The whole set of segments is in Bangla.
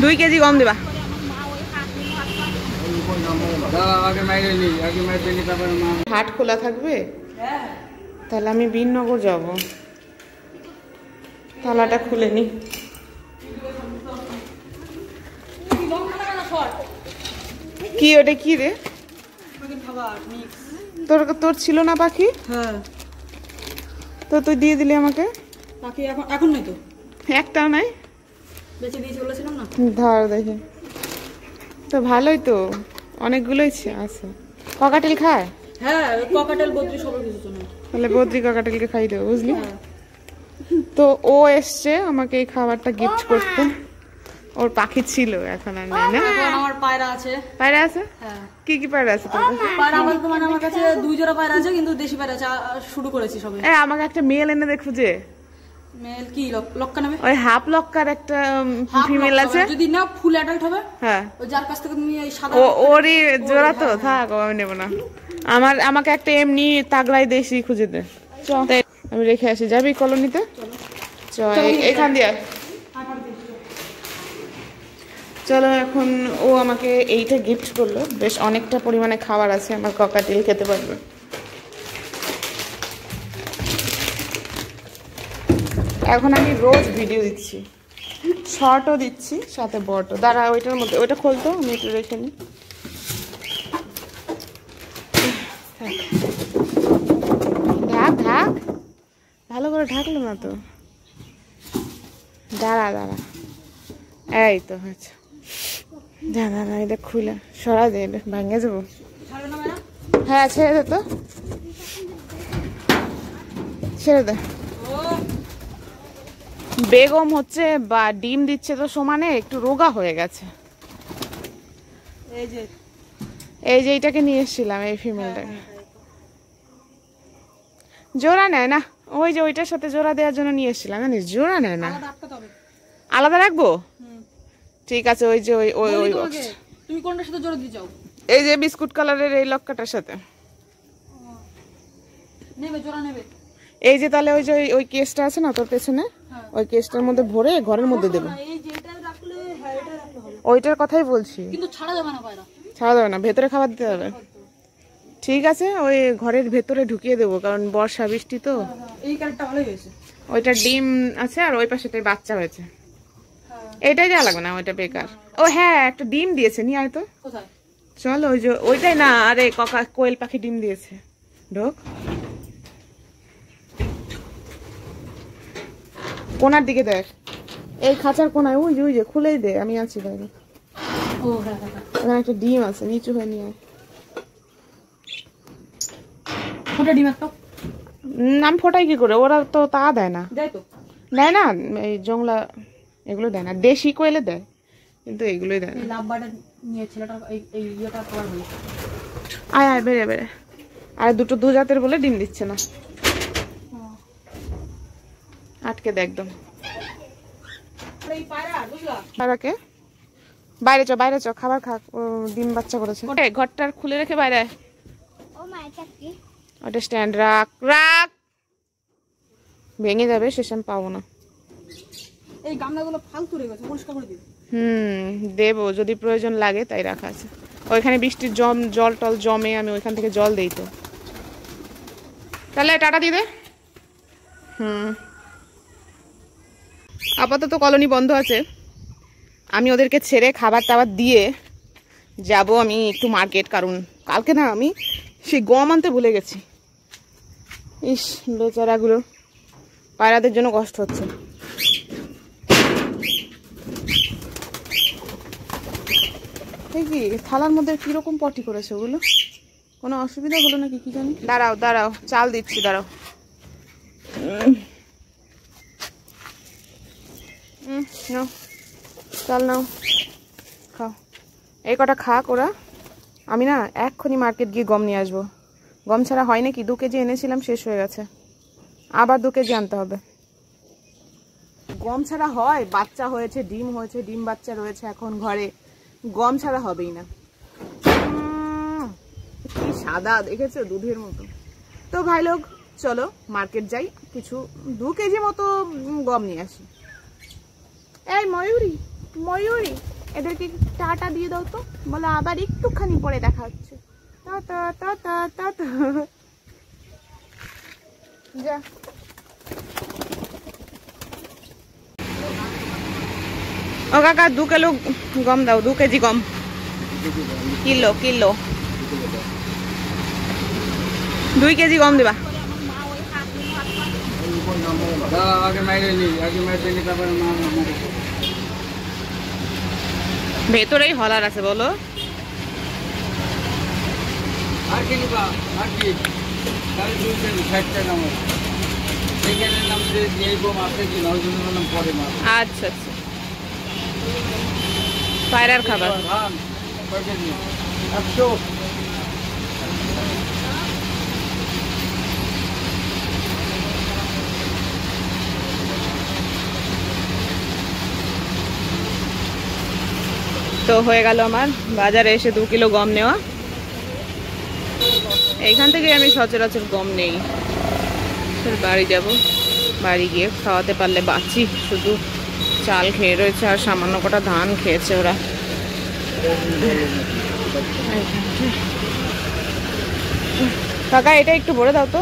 2 কেজি গম দেবা। হাট খোলা থাকবে? তাহলে আমি বীরনগর যাব, তালাটা খুলে নি। কি ওটা কি রে? তোর ছিল না পাখি? হ্যাঁ, তো তুই দিয়ে দিলি আমাকে। পাখি এখন নেই তো, একটাও নাই, বেঁচে দিয়েছে বলেছিলাম না। ধর দেখে তো ভালোই তো, অনেকগুলোই আছে। ককাটেল খায়? হ্যাঁ, ককাটেল বদ্রি সবার কিছু তো নেই। তাহলে বদ্রি ককাটেলকে খাই দেবো, বুঝলি? তো ও এসছে আমাকে এই খাবারটা গিফট করতে। ওর পাখি ছিল, এখন আর নেই না? আমার পায়রা আছে। পায়রা আছে? হ্যাঁ। কি কি পায়রা আছে তোর কাছে? পায়রা আমার কাছে 2 জোড়া পায়রা আছে, কিন্তু দেশি পায়রা আছে, শুরু করেছি সবে। আমাকে একটা মেল এনে দেখো যে। মেল কি লক্কা নামে? ওই হাফ লক্কার একটা ফিমেল আছে। যদি না ফুল অ্যাডাল্ট হবে, হ্যাঁ, ওই যার কাছ থেকে তুমি এই সাদা ওরই জোড়া তো থাক, আমি নেব না। আমাকে একটা এমনি তাগড়াই দেশি খুঁজে দে। চল আমি রেখে আসি, যাবি কলোনিতে? চল এখান দিয়ে। চলো, এখন ও আমাকে এইটা গিফট করলো, বেশ অনেকটা পরিমাণে খাবার আছে, আমার ককাটেল খেতে পারবে। এখন আমি রোজ ভিডিও দিচ্ছি, শর্টও দিচ্ছি, সাথে বড়ও। দাঁড়া, ওইটার মধ্যে ওইটা খুলতো, আমি একটু রেখে নিই। ঢাক ঢাক, ভালো করে ঢাকলো না তো। দাঁড়া দাঁড়া, এই তো হয়েছে। দাঁড়া দাঁড়া, এটা খুলে সরা দে, এটা ভাঙে যাবো। হ্যাঁ, ছেড়ে দে তো, ছেড়ে দে। বেগম হচ্ছে বা ডিম দিচ্ছে তো সমানে, একটু রোগা হয়ে গেছে। এই যে এইটাকে নিয়ে এসেছিলাম, এই ফিমেলটাকে। জোড়া নেয় না, ওই যে ওইটার সাথে জোড়া দেওয়ার জন্য নিয়ে এসেছিলাম, জানিস? জোড়া নেয় না। আলাদা রাখবো? ঠিক আছে, ওই যে ওই ওই ওই তুমি কোনটার সাথে জোড়া দিতে চাও? এই যে বিস্কুট কালারের এই লক্কাটার সাথে নেবে, জোড়া নেবে। এই যে তাহলে ওই যে ওই কেসটা আছে না তোর পেছনে, ওই কেসটার মধ্যে ভরে ঘরের মধ্যে দেবো। এই যে এটা রাখলে, হ্যাঁ এটা রাখলে হবে। ওইটার কথাই বলছি, কিন্তু ছাড়া যাবে না পায়রা। ছাড়া যাবে না, ভেতরে খাবার দিতে হবে। ঠিক আছে, ওই ঘরের ভেতরে ঢুকিয়ে দেবো, কারণ বর্ষা বৃষ্টি তো। এই কালারটা ভালোই হয়েছে। ওইটা ডিম আছে আর ওই পাশেটাই বাচ্চা হয়েছে। এটাই যা লাগবে না, ওইটা বেকার। ও হ্যাঁ, একটা ডিম দিয়েছে, নিয়ে আয় তো। কোথায়? চল, ওই যে ওইটাই না, আরে কোয়েল পাখি ডিম দিয়েছে। ঢোক, কোনার দিকে দেখ, এই খাঁচার কোনায়, ওই যে ওই যে খুলেই দে, আমি আছি বাইরে। ও হ্যাঁ হ্যাঁ, ওখানে একটা ডিম আছে, নিচু হয়ে নিয়ে আয়। ওটা ডিম একটা আমি ফোটাই কি করে? ওরা তো তা দেয় না। দেয় তো? দেয় না, এই জংলা এগুলো দেয় না, দেশি কোয়েলে দেয়, কিন্তু এইগুলোই দেয় না। এই লাভবারটা নিয়ে ছেলেটা এই ইয়েটা খাবার হলো। আয় আয়, বেড়ে বেড়ে। আর দুটো দু জাতের বলে ডিম দিচ্ছে না, আটকে দে একদম। পায়রাকে বাইরে চ, বাইরে চ, খাবার খা, ডিম বাচ্চা করেছে। ঘরটার খুলে রেখে বাইরে। ওটা স্ট্যান্ড রাখ, রাখ, ভেঙে যাবে, শেষ আমি পাবো না। এই গামলাগুলো ফালতু রয়ে গেছে, পরিষ্কার করে দিবি। দেবো যদি প্রয়োজন লাগে, তাই রাখা আছে। ওইখানে বৃষ্টির জল টল জমে, আমি ওইখান থেকে জল দেই তো। তাহলে টাটা দিয়ে দে। আপাতত কলোনি বন্ধ আছে, আমি ওদেরকে ছেড়ে খাবার টাবার দিয়ে যাব আমি একটু মার্কেট, কারণ কালকে না আমি সেই গম আনতে ভুলে গেছি। ইস, বেচারাগুলো, পায়রাদের জন্য কষ্ট হচ্ছে। কি থালার মধ্যে কিরকম পটি করেছে ওগুলো? কোনো অসুবিধা হলো নাকি কি জানি? দাঁড়াও দাঁড়াও, চাল দিচ্ছি, দাঁড়াও। নাও চাল, নাও, খাও। এই কটা খাক ওরা। আমি না এক্ষুনি মার্কেট গিয়ে গম নিয়ে আসবো। গম ছাড়া হয় নাকি? 2 কেজি এনেছিলাম, শেষ হয়ে গেছে, আবার 2 কেজি আনতে হবে। গম ছাড়া হয়? বাচ্চা হয়েছে, ডিম হয়েছে, ডিম বাচ্চা রয়েছে এখন ঘরে, গম ছাড়া হবেই না। কি সাদা দেখেছো, দুধের মতো। তো ভাই লোক, চলো মার্কেট যাই, কিছু 2 কেজি মতো গম নিয়ে আসি। এই ময়ূরী, ময়ূরী, এদেরকে টাটা দিয়ে দাও তো, বলে আবার একটুখানি পরে দেখা হচ্ছে। যা ও কাকা 2 কিলো গম দাও, 2 কেজি গম। কিলো 2 কেজি গম দিবা। ভেতরেই হলার আছে বলো। আচ্ছা আচ্ছা, পায়রার খাবার। তো হয়ে গেল আমার বাজারে এসে 2 কিলো গম নেওয়া। এইখান থেকে আমি সচরাচর গম নেই। বাড়ি যাব, বাড়ি গিয়ে খাওয়াতে পারলে বাঁচি। শুধু চাল খেয়ে রয়েছে আর সামান্য কটা ধান খেয়েছে ওরা। কাকা এটা একটু ভরে দাও তো।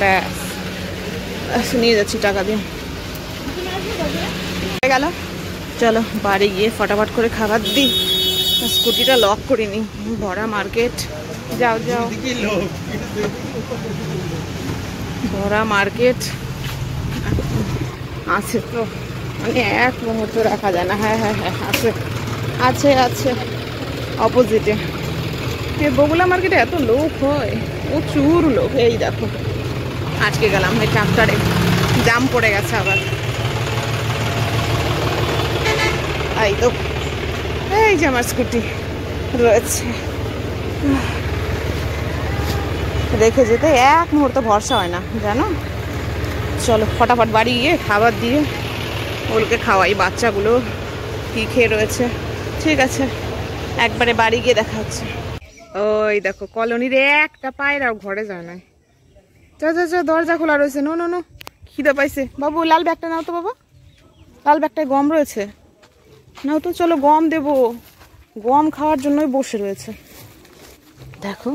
ব্যাস নিয়ে যাচ্ছি টাকা দিয়ে। গেল, চলো বাড়ি গিয়ে ফটাফট করে খাবার দিই। স্কুটিটা লক করিনি, ভরা মার্কেট। যাও যাও, ভরা মার্কেট আছে তো, মানে এক মুহূর্ত রাখা যায় না। হ্যাঁ হ্যাঁ হ্যাঁ আছে আছে আছে অপোজিটে। বগুলা মার্কেটে এত লোক হয়, প্রচুর লোক। এই দেখো আজকে গেলাম এই ট্রাক্টরে, জাম পড়ে গেছে আবার। এই তো এই যে আমার স্কুটি রয়েছে, রেখে যেতে এক মুহূর্ত ভরসা হয় না জানো। চলো ফটাফট বাড়ি গিয়ে খাবার দিয়ে ওলকে খাওয়াই। বাচ্চাগুলো কি খেয়ে রয়েছে। ঠিক আছে, একবারে বাড়ি গিয়ে দেখা হচ্ছে। ওই দেখো কলোনির একটা পায়রাও ঘরে যায় না। দরজা খোলা রয়েছে। নো নো নো, খিদে পাইছে। বাবু লাল ব্যাগটা নাও তো বাবা, লাল ব্যাগটায় গম রয়েছে, নাও তো। চলো গম দেবো, গম খাওয়ার জন্যই বসে রয়েছে। দেখো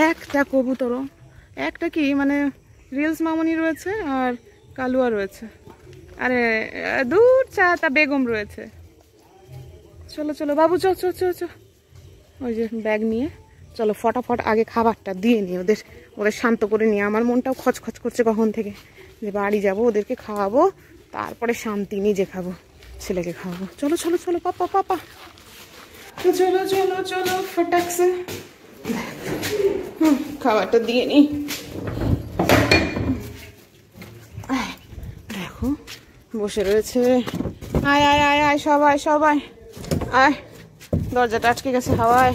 একটা কবুতর, একটা কি মানে রিলস মামনি রয়েছে আর কালুয়া রয়েছে, আরে দূর তা বেগম রয়েছে। চলো চলো বাবু, চো চো চো চো। ওই যে ব্যাগ নিয়ে চলো ফটাফট আগে খাবারটা দিয়ে নিই, ওদের ওদের শান্ত করে নিয়ে। আমার মনটাও খচখচ করছে কখন থেকে যে বাড়ি যাব, ওদেরকে খাওয়াবো, তারপরে শান্তি নিজে খাবো, ছেলেকে খাওয়াবো। চলো চলো চলো পাপা পাপা, চলো চলো চলো ফটাকসে খাবারটা দিয়ে নি। দেখো বসে রয়েছে। আয় আয় আয় আয় সবাই সবাই আয়, দরজাটা আটকে গেছে হাওয়ায়।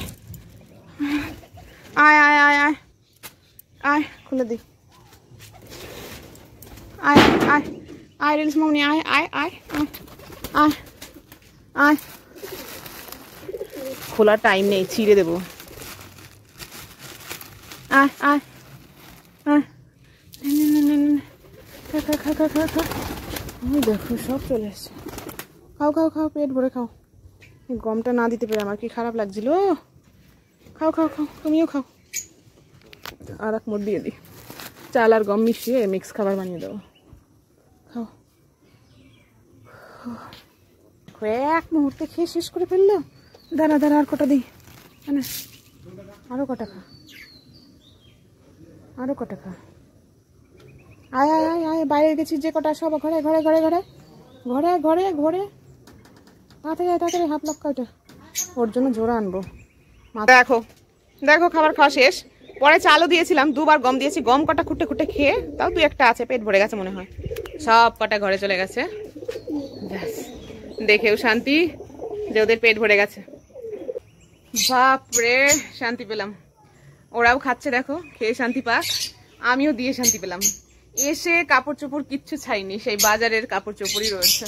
আয় আয় আয় আয় আয়, খুলে দি। আয় আয় আয় রিলস মামনি, আয় আয় আয় আয় আয় আয়। খোলার টাইম নেই, ছিঁড়ে দেবো। আয় আয় আয়, খা খা খা খা খা। ওই দেখো সব চলে এসছে। খাও খাও খাও, পেট ভরে খাও। গমটা না দিতে পেরে আমার কি খারাপ লাগছিল। খাও খাও খাও, তুমিও খাও। আর এক মুঠ দিয়ে দিই, চাল আর গম মিশিয়ে মিক্স খাবার বানিয়ে দেবো। খাও। এক মুহূর্তে খেয়ে শেষ করে ফেললো। দাঁড়া দাঁড়া, আর কটা দিই, আরো কটা খা, আরো কটা খা। আয় আয় আয় আয়, বাইরে গেছি যে কটা সব ঘরে ঘরে ঘরে ঘরে ঘরে ঘরে ঘরে। তাড়াতাড়ি হাত লক্কা, ওইটা ওর জন্য জোড়া আনবো। দেখো দেখো খাবার খাওয়া শেষ, পরে চালও দিয়েছিলাম, 2 বার গম দিয়েছি। গম কটা খুঁটে খুঁটে খেয়ে, তাও 2-1টা আছে, পেট ভরে গেছে মনে হয়। সব কটা ঘরে চলে গেছে। ব্যাস, দেখেও শান্তি যে ওদের পেট ভরে গেছে। বাপরে শান্তি পেলাম। ওরাও খাচ্ছে, দেখো খেয়ে শান্তি পাক, আমিও দিয়ে শান্তি পেলাম। এসে কাপড় চোপড় কিচ্ছু ছাইনি, সেই বাজারের কাপড় চোপড়ই রয়েছে।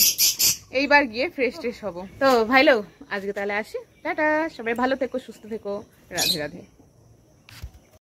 এইবার গিয়ে ফ্রেশ ট্রেশ হবো। তো ভাইলো আজকে তাহলে আসি, টাটা। সবাই ভালো থেকো, সুস্থ থেকো। রাধে রাধে।